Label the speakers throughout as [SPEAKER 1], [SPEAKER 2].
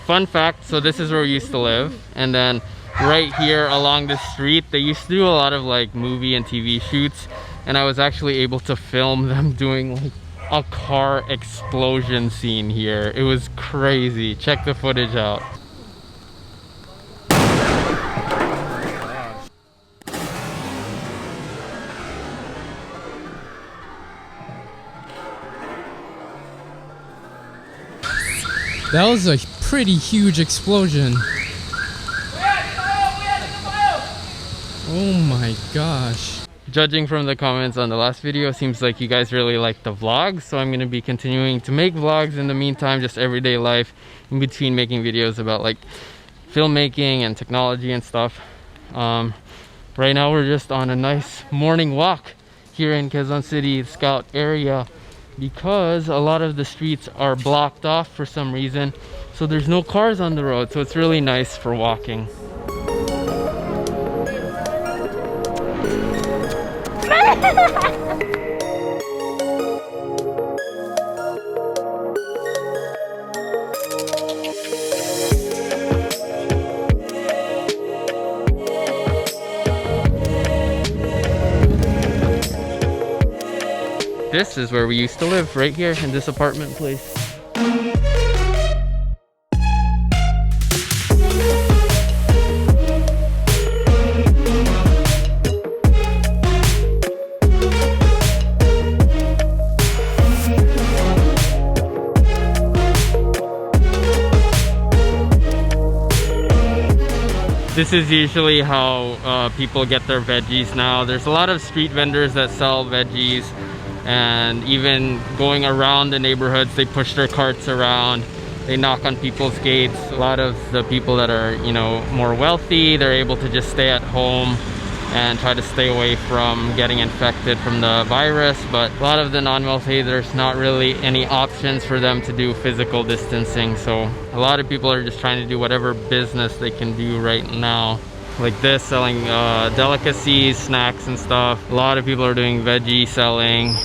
[SPEAKER 1] fun fact, so this is where we used to live, and then right here along the street they used to do a lot of like movie and TV shoots, and I was actually able to film them doing like a car explosion scene here. It was crazy. Check the footage out.
[SPEAKER 2] That was a pretty huge explosion. Oh my gosh.
[SPEAKER 1] Judging from the comments on the last video, seems like you guys really like the vlogs, so I'm going to be continuing to make vlogs in the meantime, just everyday life in between making videos about like filmmaking and technology and stuff. Right now we're just on a nice morning walk here in Quezon City Scout area, because a lot of the streets are blocked off for some reason, so there's no cars on the road, so it's really nice for walking. This is where we used to live, right here in this apartment place. This is usually how people get their veggies now. There's a lot of street vendors that sell veggies, and even going around the neighborhoods, they push their carts around, they knock on people's gates. A lot of the people that are, you know, more wealthy, they're able to just stay at home and try to stay away from getting infected from the virus. But a lot of the non-wealthy, there's not really any options for them to do physical distancing, so a lot of people are just trying to do whatever business they can do right now, like this, selling delicacies, snacks and stuff. A lot of people are doing veggie selling,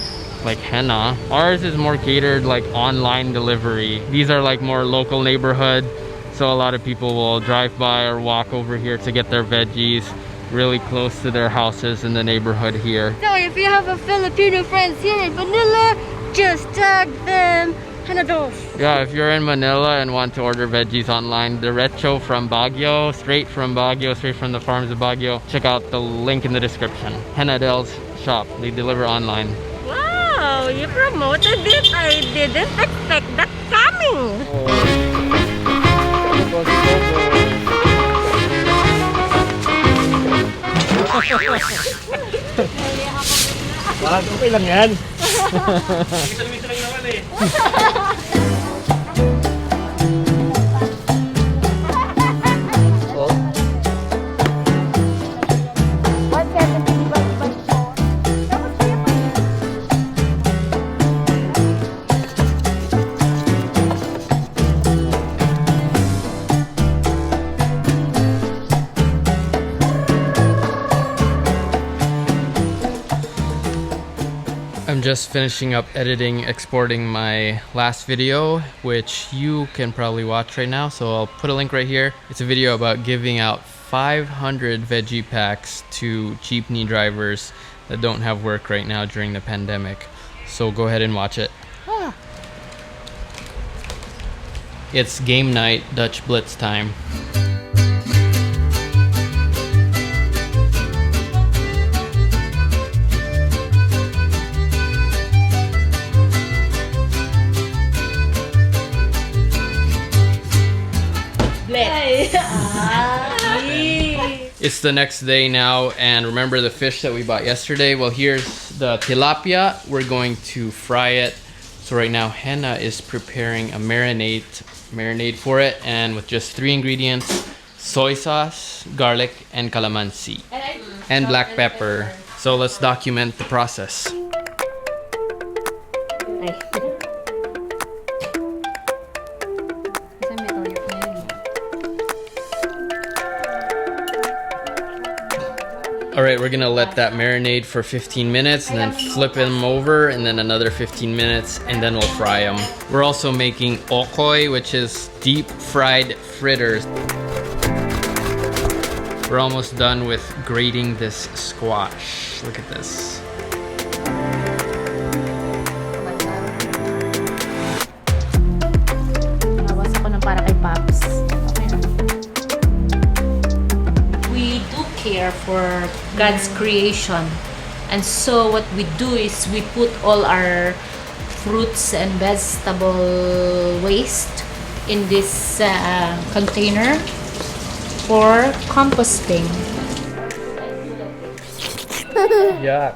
[SPEAKER 1] like henna. Ours is more catered like online delivery. These are like more local neighborhood, so a lot of people will drive by or walk over here to get their veggies really close to their houses in the neighborhood here.
[SPEAKER 3] So if you have a Filipino friends here in Manila, just tag them HENADELS.
[SPEAKER 1] Yeah, if you're in Manila and want to order veggies online, diretso from Baguio, straight from Baguio, straight from the farms of Baguio, check out the link in the description. HENADELS shop, they deliver online.
[SPEAKER 3] Wow, you promoted it. I didn't expect that coming.
[SPEAKER 2] Okay lang yan.
[SPEAKER 1] I'm just finishing up editing, exporting my last video, which you can probably watch right now, so I'll put a link right here. It's a video about giving out 500 veggie packs to jeepney drivers that don't have work right now during the pandemic. So go ahead and watch it. It's game night, Dutch Blitz time. It's the next day now, and remember the fish that we bought yesterday? Well, here's the tilapia. We're going to fry it. So right now, Henna is preparing a marinade for it, and with just 3 ingredients: soy sauce, garlic, and calamansi, and black pepper. So let's document the process. All right, we're gonna let that marinate for 15 minutes and then flip them over and then another 15 minutes and then we'll fry them. We're also making okoy, which is deep fried fritters. We're almost done with grating this squash. Look at this.
[SPEAKER 4] Nawas ako ng para kay Pops. Okay na. We do care for God's creation. And so what we do is we put all our fruits and vegetable waste in this container for composting.
[SPEAKER 1] Yeah.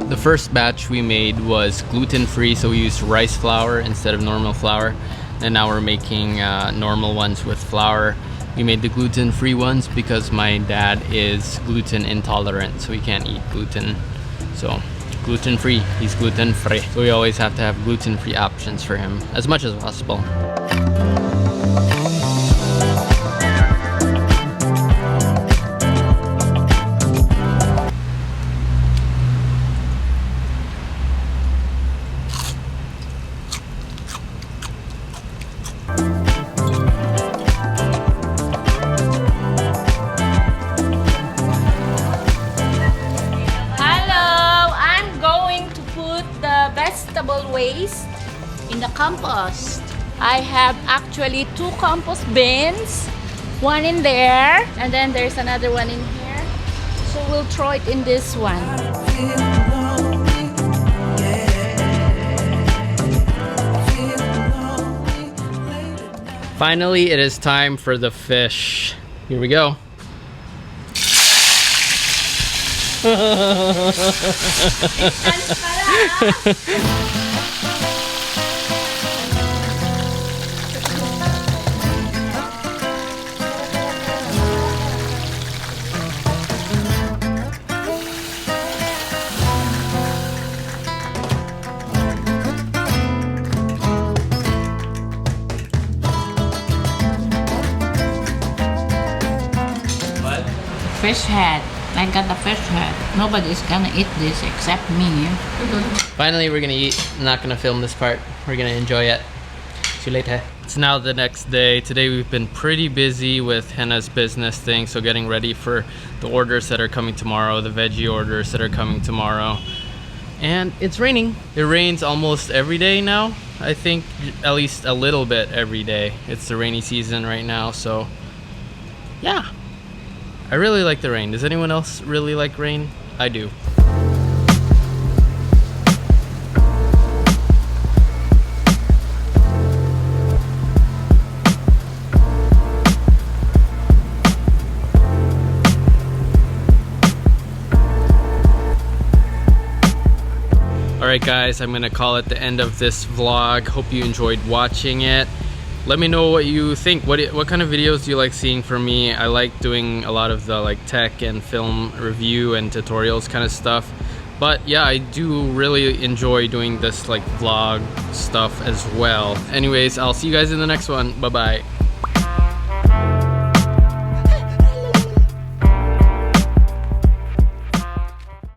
[SPEAKER 1] The first batch we made was gluten-free, so we used rice flour instead of normal flour. And now we're making normal ones with flour. We made the gluten-free ones because my dad is gluten intolerant, so he can't eat gluten. So gluten-free, he's gluten-free. So we always have to have gluten-free options for him as much as possible.
[SPEAKER 4] Vegetable waste in the compost. I have actually 2 compost bins, one in there and then there's another one in here, so we'll throw it in this one.
[SPEAKER 1] Finally, it is time for the fish. Here we go. What?
[SPEAKER 4] Fish head. I got the fish head. Nobody's gonna eat this except me.
[SPEAKER 1] Finally, we're gonna eat. I'm not gonna film this part. We're gonna enjoy it. See you later. It's now the next day. Today we've been pretty busy with Henna's business thing, so getting ready for the orders that are coming tomorrow, the veggie orders that are coming tomorrow. And it's raining. It rains almost every day now. I think at least a little bit every day. It's the rainy season right now, so yeah. I really like the rain. Does anyone else really like rain? I do. Alright guys, I'm gonna call it the end of this vlog. Hope you enjoyed watching it. Let me know what you think. What kind of videos do you like seeing from me? I like doing a lot of the like tech and film review and tutorials kind of stuff. But yeah, I do really enjoy doing this like vlog stuff as well. Anyways, I'll see you guys in the next one. Bye bye.